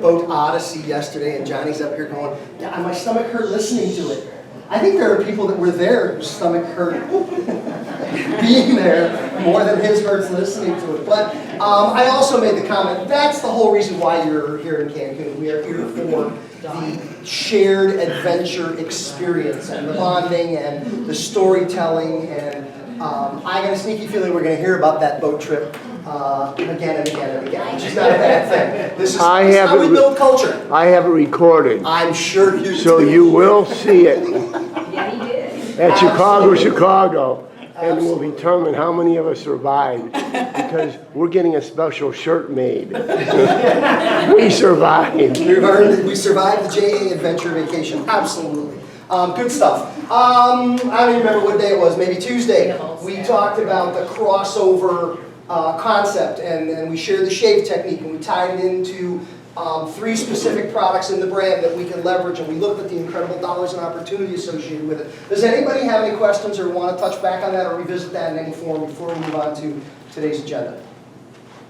boat Odyssey yesterday, and Johnny's up here going, yeah, my stomach hurt listening to it. I think there are people that were there whose stomach hurt being there more than his hurts listening to it. But I also made the comment, that's the whole reason why you're here in Cancun. We are here for the shared adventure experience and the bonding and the storytelling. And I got a sneaky feeling we're going to hear about that boat trip again and again and again, which is not a bad thing. This is how we build culture. I have it recorded. I'm sure you do. So you will see it. Yeah, he did. At Chicago. And we'll determine how many of us survived. Because we're getting a special shirt made. We survived. We survived the JA Adventure Vacation. Absolutely. Good stuff. I don't even remember what day it was. Maybe Tuesday. We talked about the crossover concept, and we shared the shave technique, and we tied it into 3 specific products in the brand that we can leverage, and we looked at the incredible dollars and opportunity associated with it. Does anybody have any questions or want to touch back on that or revisit that in any form before we move on to today's agenda?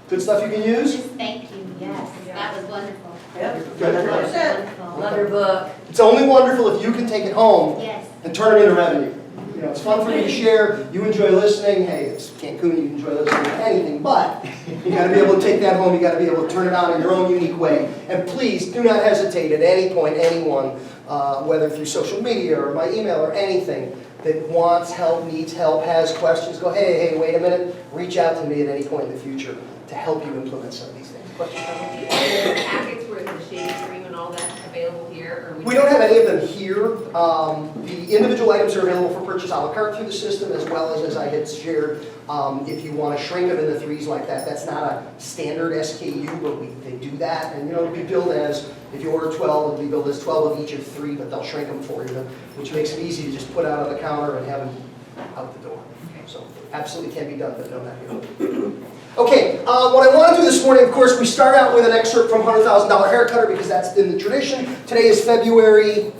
Good stuff you can use? Thank you, yes, that was wonderful. Yep. Good. Wonderful. Love your book. It's only wonderful if you can take it home Yes. and turn it into revenue. You know, it's fun for me to share. You enjoy listening. Hey, it's Cancun. You enjoy listening to anything, but you got to be able to take that home. You got to be able to turn it on in your own unique way. And please do not hesitate at any point, anyone, whether through social media or my email or anything, that wants help, needs help, has questions. Go, hey, wait a minute. Reach out to me at any point in the future to help you implement some of these things. Questions? Are the packets with the shade cream and all that available here? Or We don't have any of them here. The individual items are available for purchase a la carte through the system, as well as I had shared, if you want to shrink them into 3s like that, that's not a standard SKU, but they do that. And it'll be billed as, if you order 12, it'll be billed as 12 of each of 3, but they'll shrink them for you, which makes it easy to just put out on the counter and have them out the door. So absolutely can be done, but no, not here. Okay, what I want to do this morning, of course, we start out with an excerpt from $100,000 Haircutter because that's been the tradition. Today is February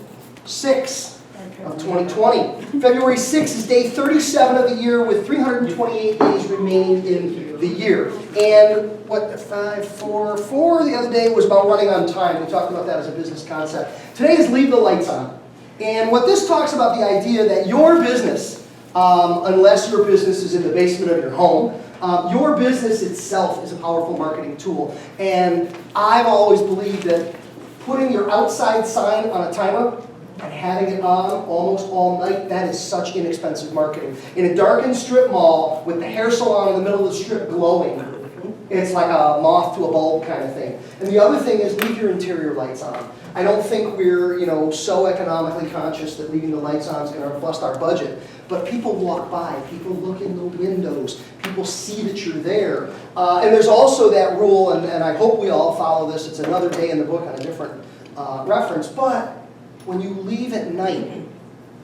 6th of 2020. February 6th is day 37 of the year with 328 days remaining in the year. And what, 5, 4, the other day was about running on time. We talked about that as a business concept. Today is leave the lights on. And what this talks about the idea that your business, unless your business is in the basement of your home, your business itself is a powerful marketing tool. And I've always believed that putting your outside sign on a timer and having it on almost all night, that is such inexpensive marketing. In a darkened strip mall with the hair salon in the middle of the strip glowing, it's like a moth to a bulb kind of thing. And the other thing is leave your interior lights on. I don't think we're so economically conscious that leaving the lights on is going to bust our budget. But people walk by, people look in the windows, people see that you're there. And there's also that rule, and I hope we all follow this. It's another day in the book on a different reference. But when you leave at night,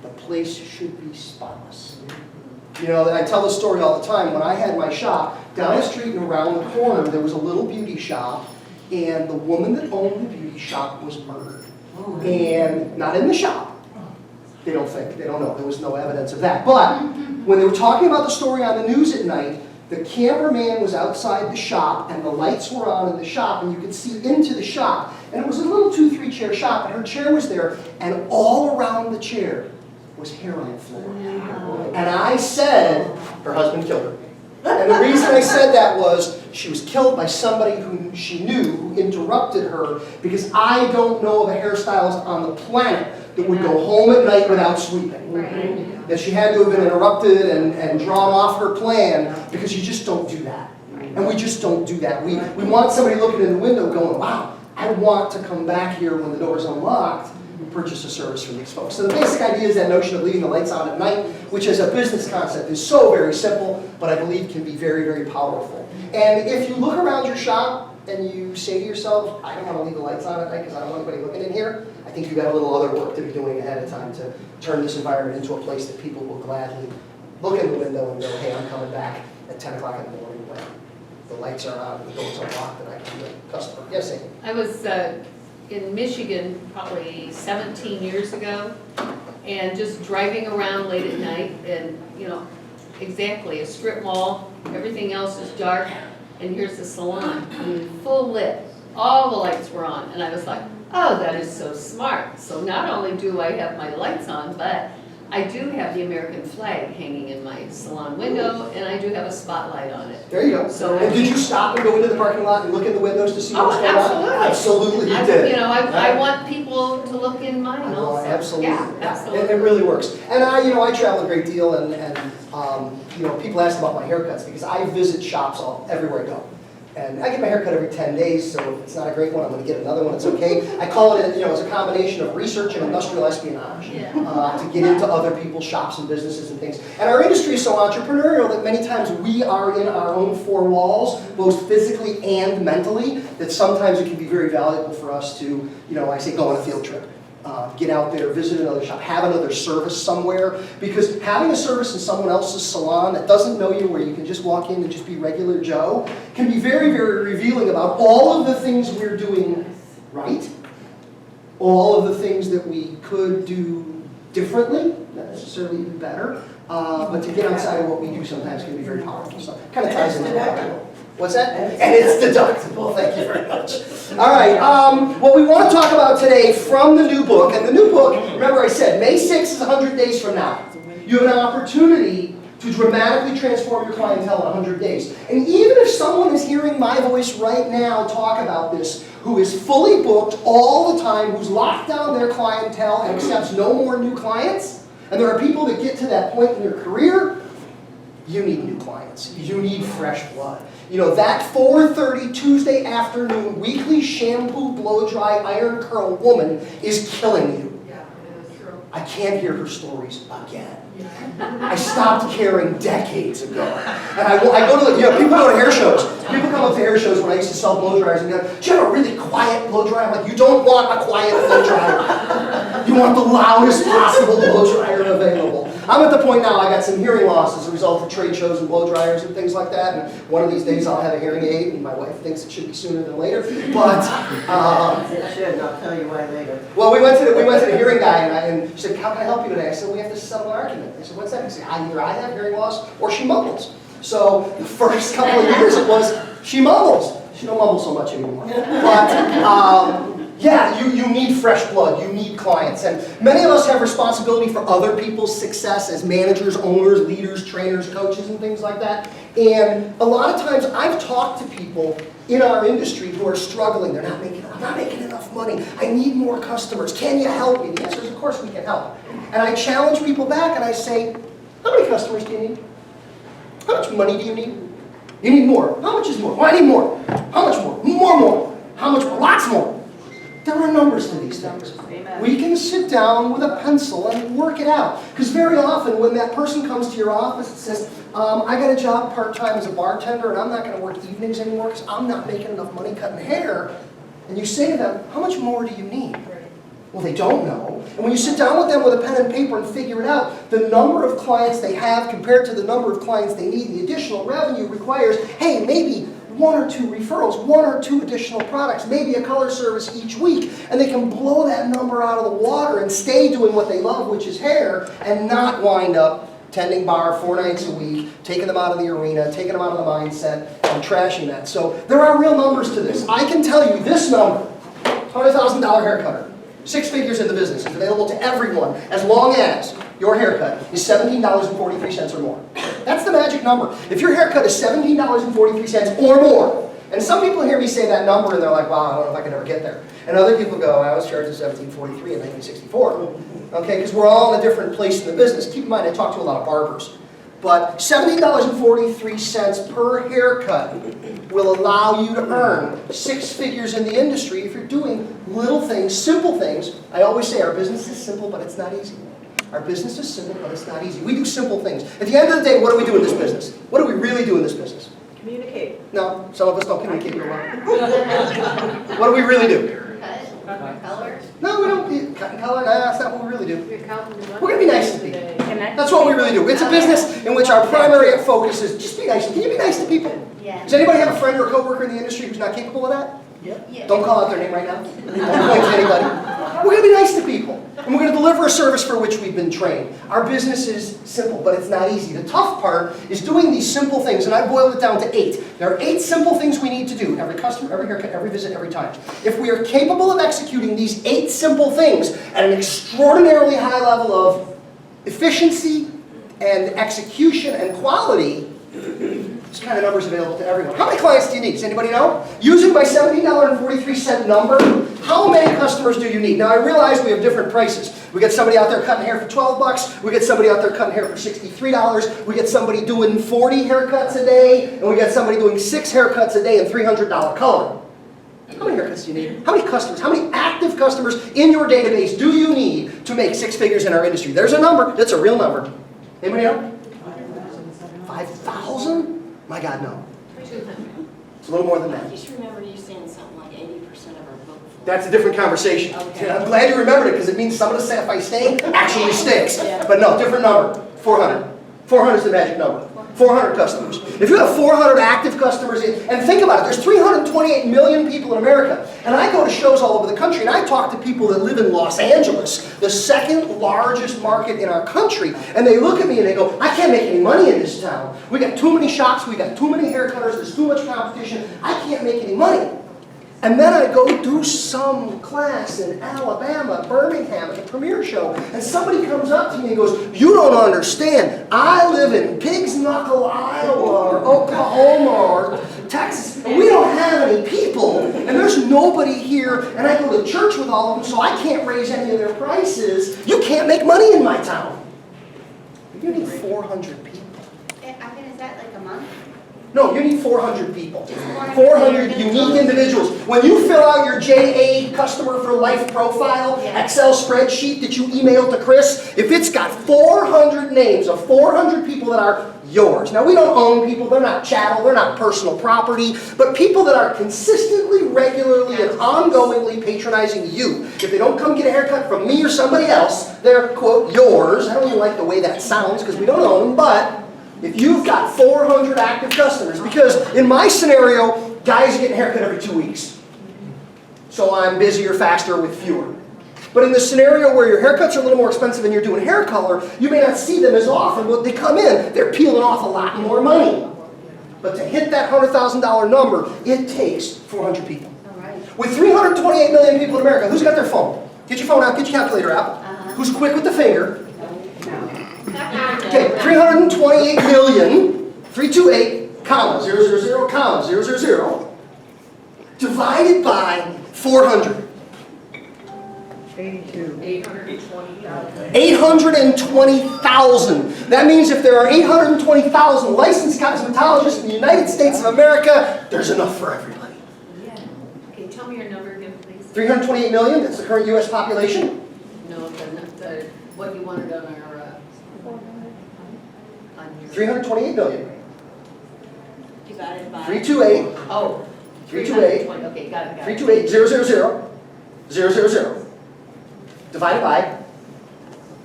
the place should be spotless. I tell this story all the time. When I had my shop, down the street and around the corner, there was a little beauty shop, and the woman that owned the beauty shop was murdered. And not in the shop. They don't know. There was no evidence of that. But when they were talking about the story on the news at night, the cameraman was outside the shop, and the lights were on in the shop, and you could see into the shop. And it was a little 2-3 chair shop, and her chair was there, and all around the chair was hair on the floor. And I said, her husband killed her. And the reason I said that was she was killed by somebody who she knew who interrupted her, because I don't know of a hairstylist on the planet that would go home at night without sweeping. Right. That she had to have been interrupted and drawn off her plan, because you just don't do that. And we just don't do that. We want somebody looking in the window going, wow, I want to come back here when the door's unlocked and purchase a service from these folks. So the basic idea is that notion of leaving the lights on at night, which as a business concept is so very simple, but I believe can be very, very powerful. And if you look around your shop and you say to yourself, I don't want to leave the lights on at night because I don't want anybody looking in here, I think you've got a little other work to be doing ahead of time to turn this environment into a place that people will gladly look in the window and go, hey, I'm coming back at 10 o'clock in the morning when the lights are on and the doors are locked and I can be a customer. Yes, Amy? I was in Michigan probably 17 years ago, and just driving around late at night, and exactly a strip mall, everything else is dark, and here's the salon, full lit, all the lights were on. And I was like, oh, that is so smart. So not only do I have my lights on, but I do have the American flag hanging in my salon window, and I do have a spotlight on it. There you go. So- And did you stop and go into the parking lot and look in the windows to see what was Oh, going on? absolutely. Absolutely, you I- did. You know, I want people to look in mine Oh, also. absolutely. Yeah, absolutely. It really works. And I travel a great deal, and people ask about my haircuts because I visit shops everywhere I go. And I get my hair cut every 10 days, so if it's not a great one, I'm going to get another one. It's okay. I call it, it's a combination of research and industrial espionage to get into other people's shops and businesses and things. And our industry is so entrepreneurial that many times we are in our own four walls, both physically and mentally, that sometimes it can be very valuable for us to, I say go on a field trip. Get out there, visit another shop, have another service somewhere, because having a service in someone else's salon that doesn't know you, where you can just walk in and just be regular Joe, can be very, very revealing about all of the things we're doing right, all of the things that we could do differently, not necessarily even better, but to get outside of what we do sometimes can be very powerful. So it kind of ties into that. What's that? And it's deductible. Thank you very much. All right. What we want to talk about today from the new book, and the new book, remember I said, May 6th is 100 days from now. You have an opportunity to dramatically transform your clientele in 100 days. And even if someone is hearing my voice right now talk about this, who is fully booked all the time, who's locked down their clientele and accepts no more new clients, and there are people that get to that point in your career, you need new clients. You need fresh blood. That 4:30 Tuesday afternoon weekly shampoo, blow dry, iron curl woman is killing you. Yeah, it is true. I can't hear her stories again. I stopped caring decades ago. And I go to, people go to hair shows. People come up to hair shows when I used to sell blow dryers and go, do you have a really quiet blow dryer? I'm like, you don't want a quiet blow dryer. You want the loudest possible blow dryer available. I'm at the point now, I got some hearing loss as a result of trade shows and blow dryers and things like that. And one of these days I'll have a hearing aid, and my wife thinks it should be sooner than later. But It should, and I'll tell you why later. well, we went to the hearing guy, and she said, how can I help you today? I said, we have to settle an argument. I said, what's that? He said, either I have hearing loss or she mumbles. So the first couple of years it was, she mumbles. She don't mumble so much anymore. But yeah, you need fresh blood. You need clients. And many of us have responsibility for other people's success as managers, owners, leaders, trainers, coaches, and things like that. And a lot of times I've talked to people in our industry who are struggling. I'm not making enough money. I need more customers. Can you help me? The answer is, of course we can help. And I challenge people back and I say, how many customers do you need? How much money do you need? You need more. How much is more? Well, I need more. How much more? More. How much more? Lots more. There are numbers to these things. Amen. We can sit down with a pencil and work it out. Because very often when that person comes to your office and says, I got a job part-time as a bartender and I'm not going to work evenings anymore because I'm not making enough money cutting hair, and you say to them, how much more do you need? Well, they don't know. And when you sit down with them with a pen and paper and figure it out, the number of clients they have compared to the number of clients they need, the additional revenue requires, hey, maybe 1 or 2 referrals, 1 or 2 additional products, maybe a color service each week, and they can blow that number out of the water and stay doing what they love, which is hair, and not wind up tending bar 4 nights a week, taking them out of the arena, taking them out of the mindset, and trashing that. So there are real numbers to this. I can tell you this number, $100,000 hair cutter, 6 figures in the business, is available to everyone as long as your haircut is $17.43 or more. That's the magic number. If your haircut is $17.43 or more, and some people hear me say that number and they're like, wow, I don't know if I can ever get there. And other people go, I was charged $17.43 in 1964. Okay, because we're all in a different place in the business. Keep in mind, I talk to a lot of barbers. But $17.43 per haircut will allow you to earn 6 figures in the industry if you're doing little things, simple things. I always say our business is simple, but it's not easy. Our business is simple, but it's not easy. We do simple things. At the end of the day, what do we do in this business? What do we really do in this business? Communicate. No, some of us don't communicate very well. What do we really do? Cut, color. No, we don't cut and color. Nah, that's not what we really do. You're counting the We're going to be nice to people. Connect. That's what we really do. It's a business in which our primary focus is just be nice. Can you be nice to people? Yeah. Does anybody have a friend or a coworker in the industry who's not capable of that? Yeah. Don't call out their name right now. Don't point to anybody. We're going to be nice to people. And we're going to deliver a service for which we've been trained. Our business is simple, but it's not easy. The tough part is doing these simple things, and I boiled it down to 8. There are 8 simple things we need to do. Every customer, every haircut, every visit, every time. If we are capable of executing these 8 simple things at an extraordinarily high level of efficiency and execution and quality, this kind of numbers available to everyone. How many clients do you need? Does anybody know? Using my $17.43 number, how many customers do you need? Now I realize we have different prices. We get somebody out there cutting hair for 12 bucks. We get somebody out there cutting hair for $63. We get somebody doing 40 haircuts a day, and we get somebody doing 6 haircuts a day and $300 color. How many haircuts do you need? How many customers, how many active customers in your database do you need to make 6 figures in our industry? There's a number. That's a real number. Anybody know? 5,000? My God, no. 200. It's a little more than I that. just remember you saying something like 80% of our book flow. That's a different conversation. Okay. I'm glad you remembered it because it means some of the stuff I say actually sticks. Yeah. But no, different number. 400. 400 is the magic number. 400 customers. If you have 400 active customers, and think about it, there's 328 million people in America. And I go to shows all over the country, and I talk to people that live in Los Angeles, the 2nd largest market in our country. And they look at me and they go, I can't make any money in this town. We got too many shops, we got too many hair cutters, there's too much competition. I can't make any money. And then I go do some class in Alabama, Birmingham, at the premiere show, and somebody comes up to me and goes, you don't understand. I live in Pig's Knuckle, Iowa, or Oklahoma, or Texas, and we don't have any people, and there's nobody here, and I go to church with all of them, so I can't raise any of their prices. You can't make money in my town. You need 400 people. I mean, is that like a month? No, you need 400 people. 400 unique individuals. When you fill out your JA Customer for Life profile, Excel spreadsheet that you emailed to Chris, if it's got 400 names of 400 people that are yours. Now, we don't own people. They're not chattel. They're not personal property. But people that are consistently, regularly, and ongoingly patronizing you. If they don't come get a haircut from me or somebody else, they're, quote, yours. I don't even like the way that sounds because we don't own them, but if you've got 400 active customers, because in my scenario, guys are getting a haircut every 2 weeks. So I'm busier, faster with fewer. But in the scenario where your haircuts are a little more expensive and you're doing hair color, you may not see them as often. When they come in, they're peeling off a lot more money. But to hit that $100,000 number, it takes 400 people. All right. With 328 million people in America, who's got their phone? Get your phone out, get your calculator out. Who's quick with the finger? Okay, 328 million, 328, comma, 000, comma, 000, divided by 400. 820,000. That means if there are 820,000 licensed cosmetologists in the United States of America, there's enough for everybody. Yeah. Okay, tell me your number again, please. 328 million, that's the current U.S. population. No, the what you wanted on our, on your. 328 million. Divided by. 328, Oh. 328. 320, okay, got it. 328, 000, divided by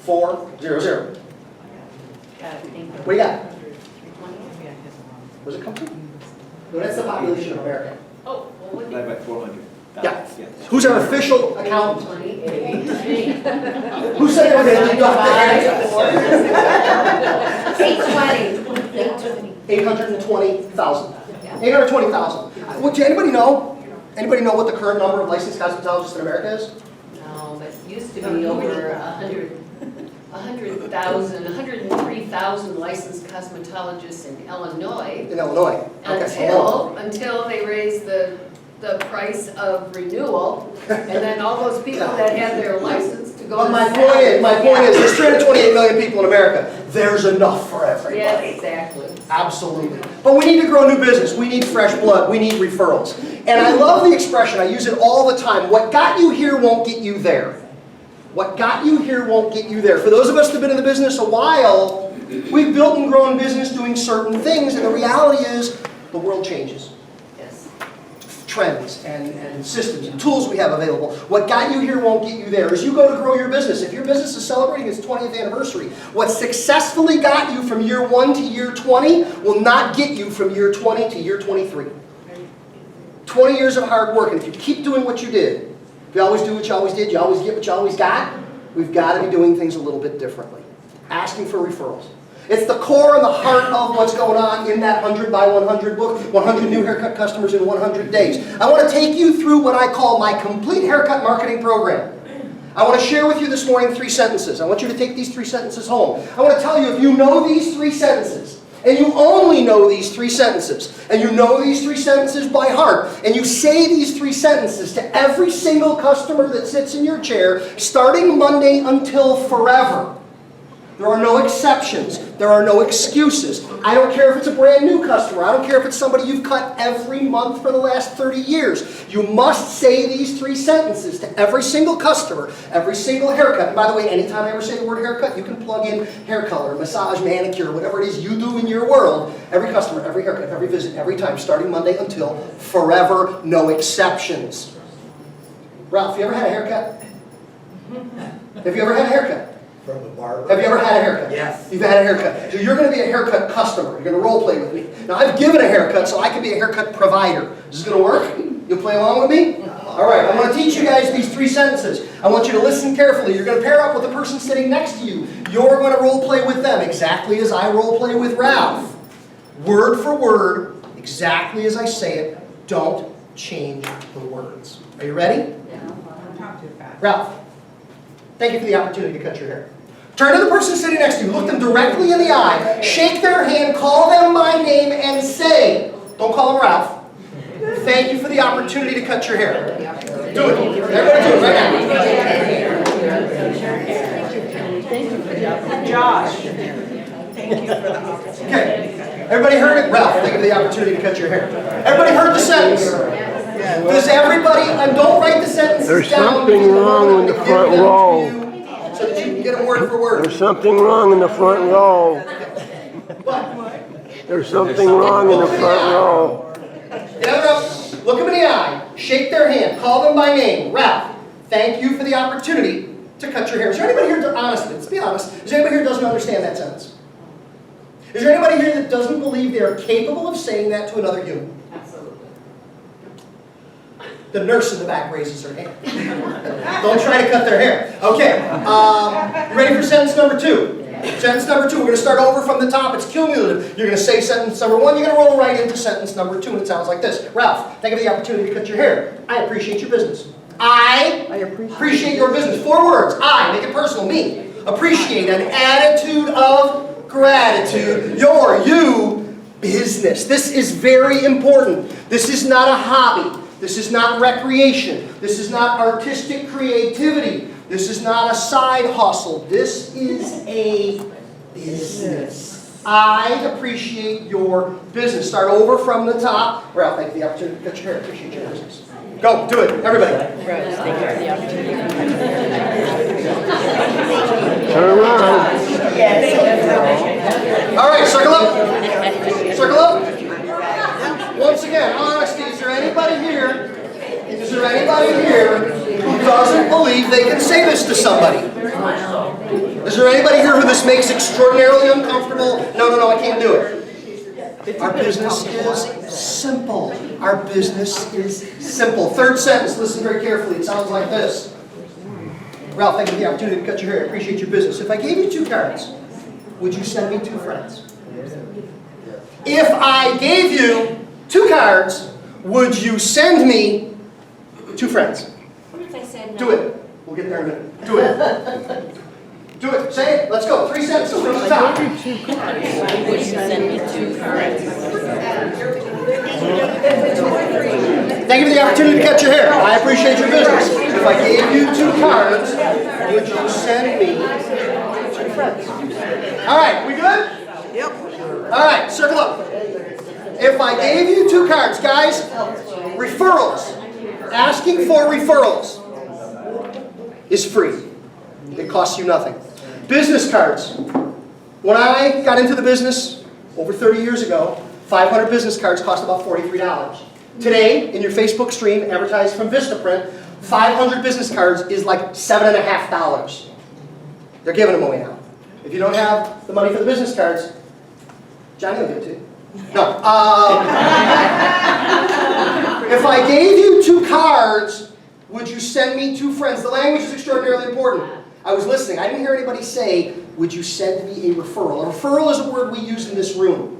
400. Got it, thank you. What do you got? 320? Where's it come from? No, that's the population of America. Oh, well, what do you? Divided by 400. Yeah. Who's our official accountant? 28. Who said they were going to deduct the 820,000. 820,000. Well, do anybody know? Anybody know what the current number of licensed cosmetologists in America is? No, but it used to be over 100,000, 103,000 licensed cosmetologists in Illinois. In Illinois. Okay. Until they raised the price of renewal, and then all those people that had their license to go. But to my salary. point is, there's 328 million people in America. There's enough for everybody. Yes, exactly. Absolutely. But we need to grow new business. We need fresh blood. We need referrals. And I love the expression. I use it all the time. What got you here won't get you there. What got you here won't get you there. For those of us that have been in the business a while, we've built and grown business doing certain things. And the reality is, the world changes. Yes. Trends and systems and tools we have available. What got you here won't get you there. As you go to grow your business, if your business is celebrating its 20th anniversary, what successfully got you from year 1 to year 20 will not get you from year 20 to year 23. 20 years of hard work, and if you keep doing what you did, if you always do what you always did, you always get what you always got, we've got to be doing things a little bit differently. Asking for referrals. It's the core and the heart of what's going on in that 100 by 100 book, 100 new haircut customers in 100 days. I want to take you through what I call my complete haircut marketing program. I want to share with you this morning 3 sentences. I want you to take these 3 sentences home. I want to tell you, if you know these 3 sentences, and you only know these 3 sentences, and you know these 3 sentences by heart, and you say these 3 sentences to every single customer that sits in your chair, starting Monday until forever. There are no exceptions. There are no excuses. I don't care if it's a brand new customer. I don't care if it's somebody you've cut every month for the last 30 years. You must say these 3 sentences to every single customer, every single haircut. And by the way, anytime I ever say the word haircut, you can plug in hair color, massage, manicure, whatever it is you do in your world. Every customer, every haircut, every visit, every time, starting Monday until forever, no exceptions. Ralph, you ever had a haircut? Have you ever had a haircut? From the barber? Have you ever had a haircut? Yes. You've had a haircut. So you're going to be a haircut customer. You're going to role play with me. Now, I've given a haircut, so I can be a haircut provider. Is this going to work? You'll play along with me? All right, I'm going to teach you guys these 3 sentences. I want you to listen carefully. You're going to pair up with the person sitting next to you. You're going to role play with them exactly as I role play with Ralph. Word for word, exactly as I say it. Don't change the words. Are you ready? Ralph, thank you for the opportunity to cut your hair. Turn to the person sitting next to you, look them directly in the eye, shake their hand, call them by name, and say, don't call them Ralph, thank you for the opportunity to cut your hair. Do it. Everybody do it right now. Josh, thank you for the opportunity. Okay. Everybody heard it? Ralph, thank you for the opportunity to cut your hair. Everybody heard the sentence? Does everybody, don't write the sentences There's down. something wrong in the front row. So that you can get them word for word. There's something wrong in the front row. What? There's something wrong in the front row. Look them in the eye, shake their hand, call them by name. Ralph, thank you for the opportunity to cut your hair. Is there anybody here, honestly, let's be honest, is there anybody here who doesn't understand that sentence? Is there anybody here that doesn't believe they are capable of saying that to another human? Absolutely. The nurse in the back raises her hand. Don't try to cut their hair. Okay, you ready for sentence number 2? Sentence number 2, we're going to start over from the top. It's cumulative. You're going to say sentence number 1, you're going to roll right into sentence number 2, and it sounds like this. Ralph, thank you for the opportunity to cut your hair. I appreciate your business. I appreciate your business. 4 words. I, make it personal, me. Appreciate, an attitude of gratitude. You, business. This is very important. This is not a hobby. This is not recreation. This is not artistic creativity. This is not a side hustle. This is a business. I appreciate your business. Start over from the top. Ralph, thank you for the opportunity to cut your hair. Appreciate your business. Go, do it, everybody. Turn around. All right, circle up. Circle up. Once again, honesty, is there anybody here who doesn't believe they can say this to somebody? Is there anybody here who this makes extraordinarily uncomfortable? No, I can't do it. Our business is simple. Our business is simple. 3rd sentence, listen very carefully. It sounds like this. Ralph, thank you for the opportunity to cut your hair. I appreciate your business. If I gave you 2 cards, would you send me 2 friends? If I gave you 2 cards, would you send me 2 friends? What if I said no? Do it. We'll get there in a minute. Do it. Do it. Say it. Let's go. 3 sentences from the top. Would you send me 2 cards? Thank you for the opportunity to cut your hair. I appreciate your business. If I gave you 2 cards, would you send me 2 friends? All right. We good? Yep. All right. Circle up. If I gave you 2 cards, guys, referrals. Asking for referrals is free. It costs you nothing. Business cards. When I got into the business over 30 years ago, 500 business cards cost about $43. Today, in your Facebook stream, advertised from Vistaprint, 500 business cards is like $7.50. They're giving them away now. If you don't have the money for the business cards, Johnny will give it to you. No. If I gave you 2 cards, would you send me 2 friends? The language is extraordinarily important. I was listening. I didn't hear anybody say, would you send me a referral? A referral is a word we use in this room.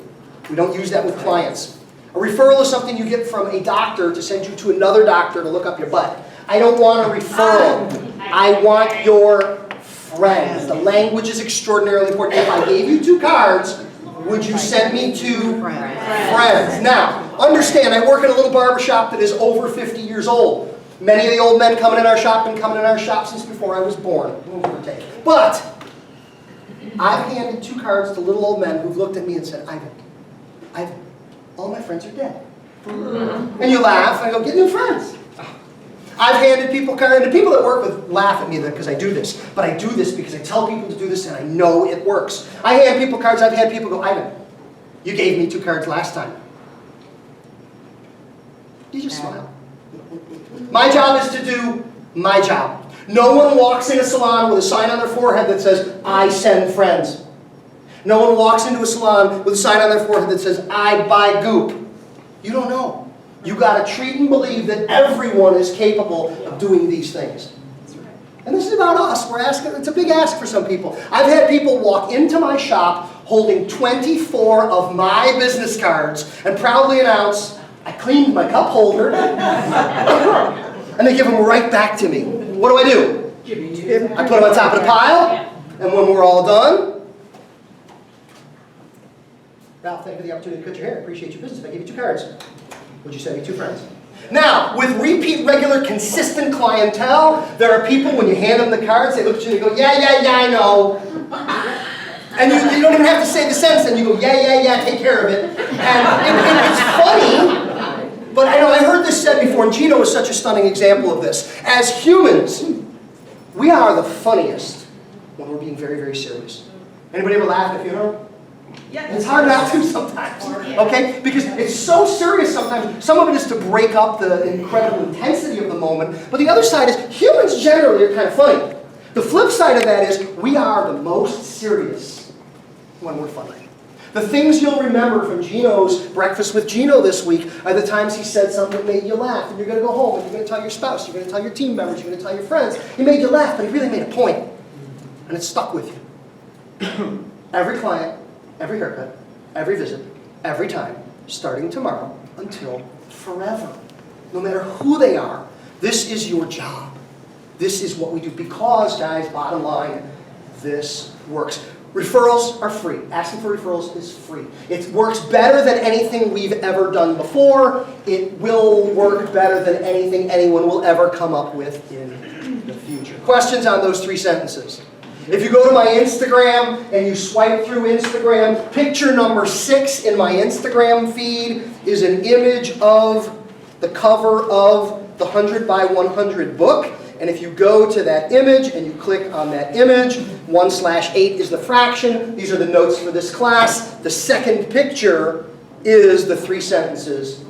We don't use that with clients. A referral is something you get from a doctor to send you to another doctor to look up your butt. I don't want a referral. I want your friends. The language is extraordinarily important. If I gave you 2 cards, would you send me to friends? Now, understand, I work in a little barber shop that is over 50 years old. Many of the old men coming in our shop have been coming in our shop since before I was born. But I've handed 2 cards to little old men who've looked at me and said, Ivan, all my friends are dead. And you laugh, and I go, get new friends. I've handed people cards, and the people that work with laugh at me because I do this. But I do this because I tell people to do this, and I know it works. I hand people cards, I've had people go, Ivan, you gave me 2 cards last time. You just smile. My job is to do my job. No one walks in a salon with a sign on their forehead that says, I send friends. No one walks into a salon with a sign on their forehead that says, I buy goop. You don't know. You got to treat and believe that everyone is capable of doing these things. And this is about us. We're asking, it's a big ask for some people. I've had people walk into my shop holding 24 of my business cards and proudly announce, I cleaned my cup holder. And they give them right back to me. What do? I put them on top of the pile, and when we're all done, Ralph, thank you for the opportunity to cut your hair. I appreciate your business. If I give you 2 cards, would you send me 2 friends? Now, with repeat, regular, consistent clientele, there are people, when you hand them the cards, they look at you and they go, yeah, I know. And you don't even have to say the sentence, and you go, yeah, take care of it. And it's funny, but I heard this said before, and Gino is such a stunning example of this. As humans, we are the funniest when we're being very, very serious. Anybody ever laugh at a funeral? Yeah. It's hard not to sometimes, okay? Because it's so serious sometimes. Some of it is to break up the incredible intensity of the moment, but the other side is humans generally are kind of funny. The flip side of that is we are the most serious when we're funny. The things you'll remember from Gino's Breakfast with Gino this week are the times he said something that made you laugh, and you're going to go home and you're going to tell your spouse, you're going to tell your team members, you're going to tell your friends. He made you laugh, but he really made a point, and it stuck with you. Every client, every haircut, every visit, every time, starting tomorrow until forever. No matter who they are, this is your job. This is what we do. Because, guys, bottom line, this works. Referrals are free. Asking for referrals is free. It works better than anything we've ever done before. It will work better than anything anyone will ever come up with in the future. Questions on those 3 sentences? If you go to my Instagram and you swipe through Instagram, picture number 6 in my Instagram feed is an image of the cover of the 100 by 100 book. And if you go to that image and you click on that image, 1/8 is the fraction. These are the notes for this class. The second picture is the 3 sentences.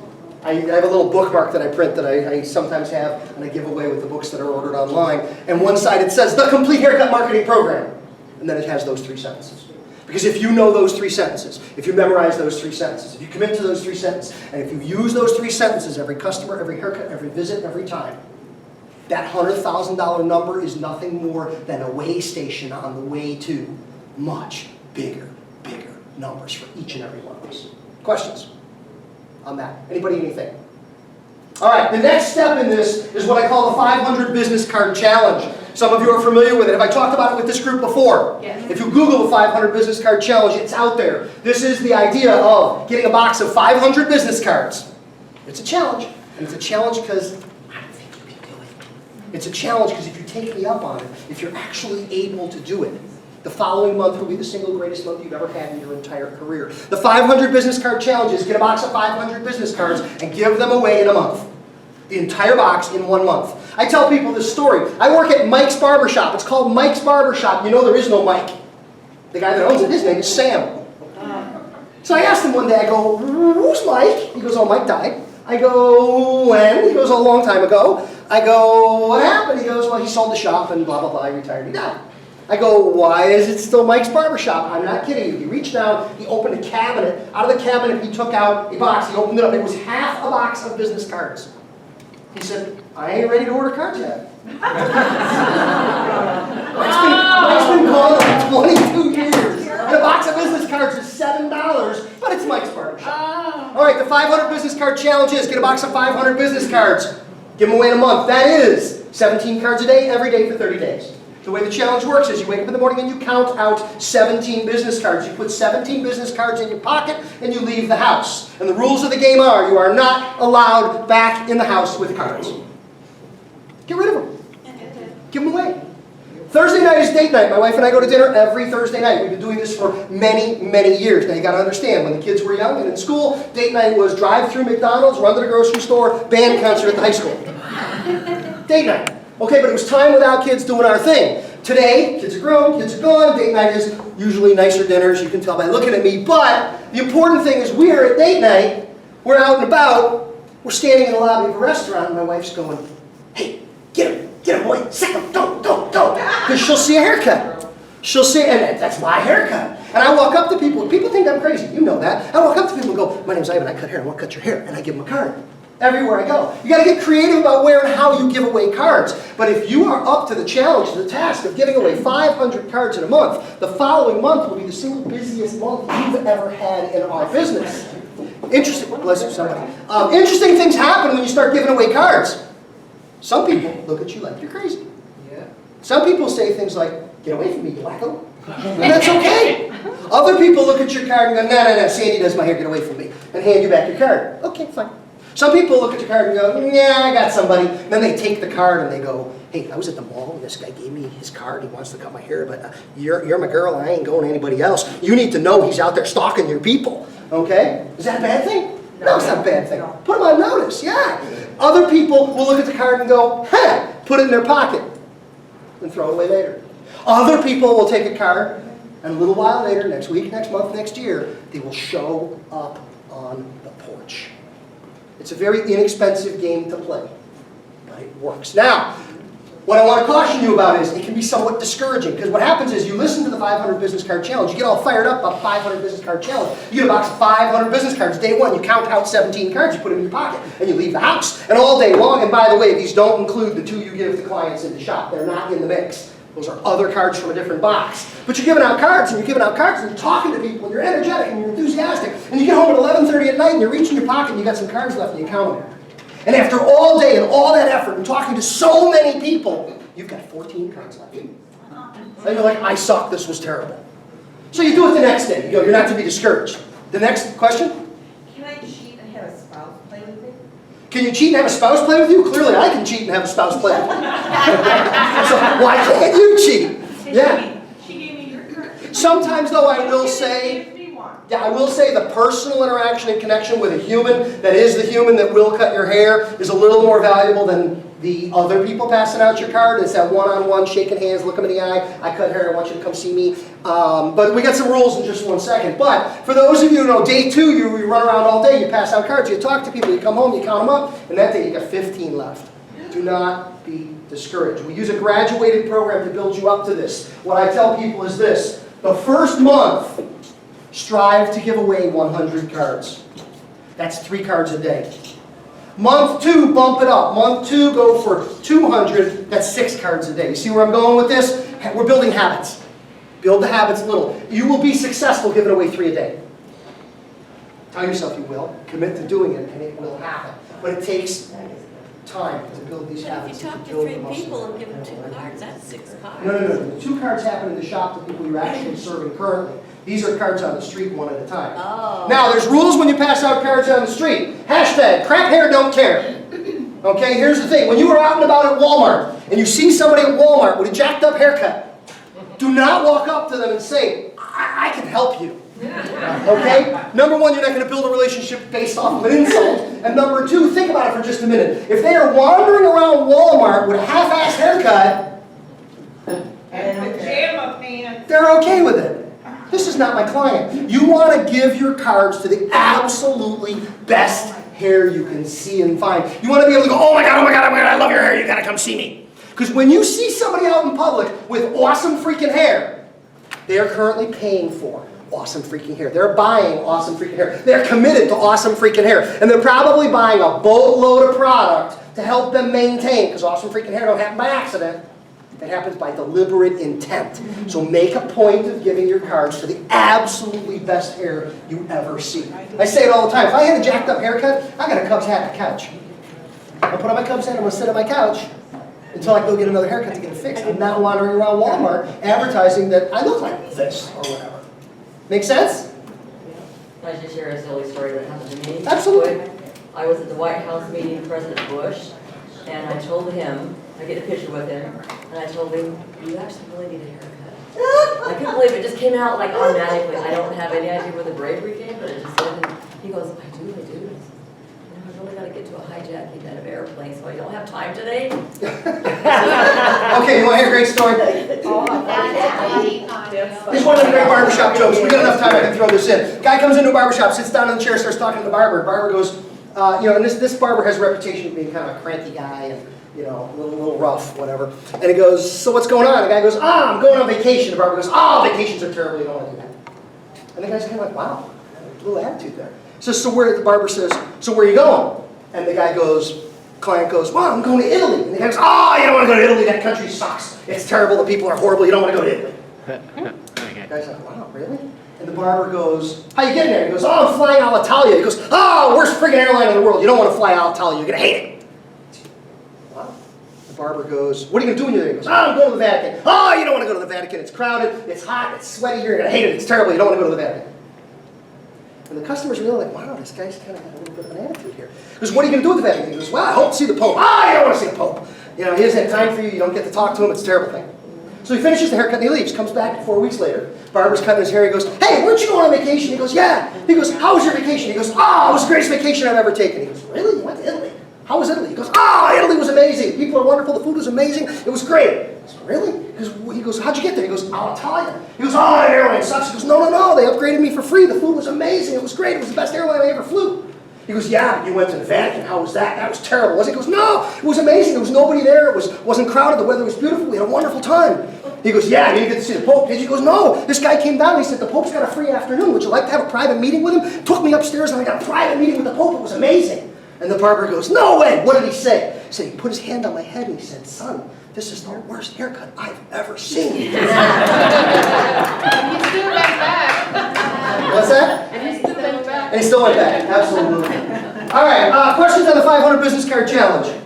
I have a little bookmark that I print that I sometimes have and I give away with the books that are ordered online. And one side it says, The Complete Haircut Marketing Program. And then it has those 3 sentences. Because if you know those 3 sentences, if you memorize those 3 sentences, if you commit to those 3 sentences, and if you use those 3 sentences, every customer, every haircut, every visit, every time, that $100,000 number is nothing more than a way station on the way to much bigger numbers for each and every one of us. Questions on that? Anybody, anything? All right, the next step in this is what I call the 500 Business Card Challenge. Some of you are familiar with it. Have I talked about it with this group before? Yes. If you Google the 500 Business Card Challenge, it's out there. This is the idea of getting a box of 500 business cards. It's a challenge, and it's a challenge because I don't think you can do it. It's a challenge because if you take me up on it, if you're actually able to do it, the following month will be the single greatest month you've ever had in your entire career. The 500 Business Card Challenge is get a box of 500 business cards and give them away in a month. The entire box in 1 month. I tell people this story. I work at Mike's Barbershop. It's called Mike's Barbershop. You know there is no Mike. The guy that owns it, his name is Sam. So I asked him one day, I go, who's Mike? He goes, oh, Mike died. I go, when? He goes, a long time ago. I go, what happened? He goes, well, he sold the shop and blah, blah, blah. He retired. He died. I go, why is it still Mike's Barbershop? I'm not kidding you. He reached down, he opened a cabinet. Out of the cabinet, he took out a box. He opened it up. It was half a box of business cards. He said, I ain't ready to order cards yet. It's been card challenge is get a box of 500 business cards. Give them away in a month. That is 17 cards a day, every day for 30 days. The way the challenge works is you wake up in the morning and you count out 17 business cards. You put 17 business cards in your pocket and you leave the house. And the rules of the game are you are not allowed back in the house with cards. Get rid of them. Give them away. Thursday night is date night. My wife and I go to dinner every Thursday night. We've been doing this for many, many years. Now you got to understand, when the kids were young and in school, date night was drive through McDonald's, run to the grocery store, band concert at the high school. Date night. Okay, but it was time without kids doing our thing. Today, kids are grown, kids are gone. Date night is usually nicer dinners. You can tell by looking at me. But the important thing is we're at date night. We're out and about. We're standing in the lobby of a restaurant, and my wife's going, "Hey, get him away, sick him, don't. Because she'll see a haircut. She'll see, and that's my haircut. And I walk up to people. People think I'm crazy. You know that. I walk up to people and go, "My name's Ivan. I cut hair. I want to cut your hair." And I give them a card. Everywhere I go. You got to get creative about where and how you give away cards. But if you are up to the challenge, the task of giving away 500 cards in a month, the following month will be the single busiest month you've ever had in our business. Interesting. Bless you, somebody. Interesting things happen when you start giving away cards. Some people look at you like you're crazy. Some people say things like, "Get away from me, you wacko." And that's okay. Other people look at your card and go, no, Sandy does my hair, get away from me. And hand you back your card. Okay, fine. Some people look at your card and go, "Yeah, I got somebody." And then they take the card and they go, "Hey, I was at the mall and this guy gave me his card. He wants to cut my hair, but you're my girl and I ain't going to anybody else. You need to know he's out there stalking your people." Okay? Is that a bad thing? No, it's not a bad thing. Put him on notice, yeah. Other people will look at the card and go, "Huh," put it in their pocket and throw it away later. Other people will take a card and a little while later, next week, next month, next year, they will show up on the porch. It's a very inexpensive game to play, but it works. Now, what I want to caution you about is it can be somewhat discouraging, because what happens is you listen to the 500 business card challenge, you get all fired up about 500 business card challenge. You get a box of 500 business cards. Day one, you count out 17 cards, you put them in your pocket, and you leave the house. And all day long, and by the way, these don't include the 2 you give to clients in the shop. They're not in the mix. Those are other cards from a different box. But you're giving out cards, and you're giving out cards, and you're talking to people, and you're energetic, and you're enthusiastic. And you get home at 11:30 at night, and you reach in your pocket, and you got some cards left, and you count them. And after all day and all that effort and talking to so many people, you've got 14 cards left. And you're like, "I suck, this was terrible." So you do it the next day. You go, you're not to be discouraged. The next question? Can I cheat and have a spouse play with me? Can you cheat and have a spouse play with you? Clearly I can cheat and have a spouse play with me. So why can't you cheat? Yeah. She gave me your card. Sometimes though I will say, I will say the personal interaction and connection with a human that is the human that will cut your hair is a little more valuable than the other people passing out your card. It's that one-on-one, shaking hands, look them in the eye, "I cut hair, I want you to come see me." But we got some rules in just 1 second. But for those of you who know, day 2, you run around all day, you pass out cards, you talk to people, you come home, you count them up, and that day you got 15 left. Do not be discouraged. We use a graduated program to build you up to this. What I tell people is this: the first month, strive to give away 100 cards. That's 3 cards a day. Month 2, bump it up. Month 2, go for 200. That's 6 cards a day. You see where I'm going with this? We're building habits. Build the habits little. You will be successful giving away 3 a day. Tell yourself you will. Commit to doing it, and it will happen. But it takes time to build these habits. If you talk to build 3 the muscle. people and give them 2 cards, that's 6 cards. No. The 2 cards happen in the shop to people you're actually serving currently. These are cards on the street, one at a time. Oh. Now, there's rules when you pass out cards on the street. Hashtag, crap hair, don't care. Okay, here's the thing. When you are out and about at Walmart, and you see somebody at Walmart with a jacked up haircut, do not walk up to them and say, I can help you. Okay? Number 1, you're not going to build a relationship based off of an insult. And number 2, think about it for just a minute. If they are wandering around Walmart with a half-assed haircut, And pajama pants. they're okay with it. This is not my client. You want to give your cards to the absolutely best hair you can see and find. You want to be able to go, oh my God, I love your hair, you got to come see me. Because when you see somebody out in public with awesome freaking hair, they are currently paying for awesome freaking hair. They're buying awesome freaking hair. They're committed to awesome freaking hair. And they're probably buying a boatload of product to help them maintain, because awesome freaking hair don't happen by accident. It happens by deliberate intent. So make a point of giving your cards to the absolutely best hair you ever see. I say it all the time. If I had a jacked up haircut, I got a Cubs hat on the couch. I'll put on my Cubs hat, I'm going to sit on my couch until I go get another haircut to get it fixed. I'm not wandering around Walmart advertising that I look like this or whatever. Make sense? Can I just share a silly story that happened to me? Absolutely. I was at the White House meeting President Bush, and I told him, I get a picture with him, and I told him, you actually really need a haircut. I couldn't believe it just came out like automatically. I don't have any idea where the bravery came, but it just did. And he goes, I do. I really got to get to a hijacking out of airplane, so I don't have time today. Okay, you want to hear a great story? That's funny on you. This is one of the great barbershop jokes. We got enough time, I can throw this in. Guy comes into a barbershop, sits down in the chair, starts talking to the barber. Barber goes, and this barber has a reputation of being kind of a cranky guy and, a little rough, whatever. And he goes, so what's going on? The guy goes, I'm going on vacation. The barber goes, vacations are terrible, you don't want to do that. And the guy's kind of like, wow, a little attitude there. So the barber says, so where are you going? And the guy goes, client goes, well, I'm going to Italy. And the guy goes, you don't want to go to Italy, that country sucks. It's terrible, the people are horrible, you don't want to go to Italy. The guy's like, wow, really? And the barber goes, how you getting there? He goes, I'm flying Alitalia. He goes, worst friggin' airline in the world. You don't want to fly Alitalia, you're going to hate it. Wow. The barber goes, what are you going to do when you're there? He goes, I'm going to the Vatican. You don't want to go to the Vatican. It's crowded, it's hot, it's sweaty, you're going to hate it. It's terrible, you don't want to go to the Vatican. And the customer's really like, wow, this guy's kind of got a little bit of an attitude here. He goes, what are you going to do with the Vatican? He goes, well, I hope to see the Pope. You don't want to see the Pope. He doesn't have time for you, you don't get to talk to him, it's a terrible thing. So he finishes the haircut and he leaves, comes back 4 weeks later. Barber's cutting his hair, he goes, hey, weren't you going on vacation? He goes, yeah. He goes, how was your vacation? He goes, it was the greatest vacation I've ever taken. He goes, really? You went to Italy? How was Italy? He goes, Italy was amazing. People are wonderful, the food was amazing, it was great. He goes, really? He goes, how'd you get there? He goes, Alitalia. He goes, that airline sucks. He goes, no, they upgraded me for free. The food was amazing, it was great, it was the best airline I ever flew. He goes, yeah, but you went to the Vatican. How was that? That was terrible, wasn't it? He goes, no, it was amazing. There was nobody there. It wasn't crowded. The weather was beautiful. We had a wonderful time. He goes, yeah, you didn't get to see the Pope, did you? He goes, no. This guy came down and he said, the Pope's got a free afternoon. Would you like to have a private meeting with him? Took me upstairs and I got a private meeting with the Pope. It was amazing. And the barber goes, no way. What did he say? He said, he put his hand on my head and he said, son, this is the worst haircut I've ever seen. You still went back. What's that? And you still went back. And he still went back. Absolutely. All right, questions on the 500 business card challenge.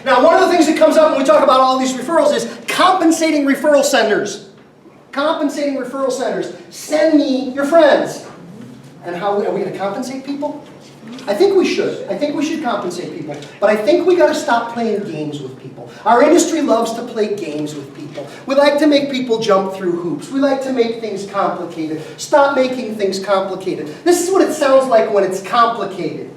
Now, one of the things that comes up when we talk about all these referrals is compensating referral senders. Compensating referral senders. Send me your friends. And how are we going to compensate people? I think we should. I think we should compensate people. But I think we got to stop playing games with people. Our industry loves to play games with people. We like to make people jump through hoops. We like to make things complicated. Stop making things complicated. This is what it sounds like when it's complicated.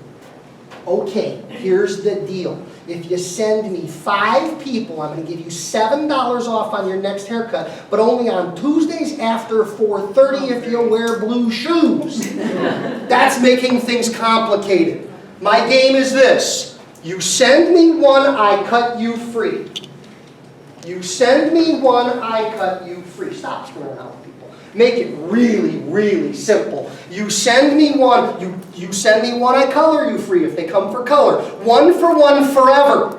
Okay, here's the deal. If you send me 5 people, I'm going to give you $7 off on your next haircut, but only on Tuesdays after 4:30 if you wear blue shoes. That's making things complicated. My game is this. You send me one, I cut you free. You send me one, I cut you free. Stop screwing around with people. Make it really, really simple. You send me one, you send me one, I color you free if they come for color. 1 for 1 forever.